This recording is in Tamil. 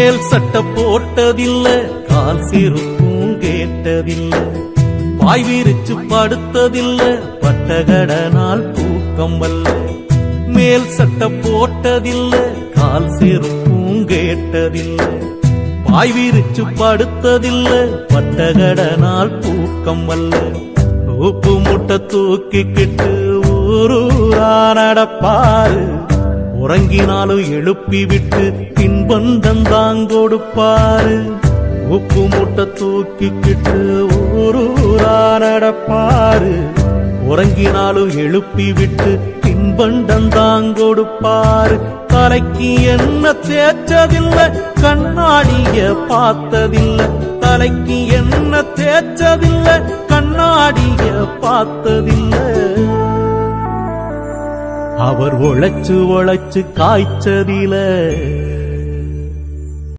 மேல் சட்ட போட்டதில்ல, கால் செருப்பும் கேட்டதில்ல, வாய் விரிச்சு படுத்ததில்ல, பட்டகடனால் தூக்கம் வல்ல. மேல் சட்ட போட்டதில்ல, கால் செருப்பும் கேட்டதில்ல, வாய் விரிச்சு படுத்ததில்ல, பட்டகடனால் தூக்கம் வல்ல. உப்பு முட்டை தூக்கிக்கிட்டு ஊரூரா நடப்பாரு, உறங்கினாலும் எழுப்பி விட்டு தின்பண்டம் தான் கொடுப்பாரு. உப்பு முட்டை தூக்கிக்கிட்டு ஊரூரா நடப்பாரு, உறங்கினாலும் எழுப்பி விட்டு தின்பண்டம் தான் கொடுப்பாரு. தலைக்கு என்ன தேய்ச்சதில்லை, கண்ணாடிய பார்த்ததில்லை, தலைக்கு என்ன தேய்ச்சதில்லை, கண்ணாடிய பார்த்ததில்லை. அவர் உழைச்சு உழைச்சு காய்ச்சதில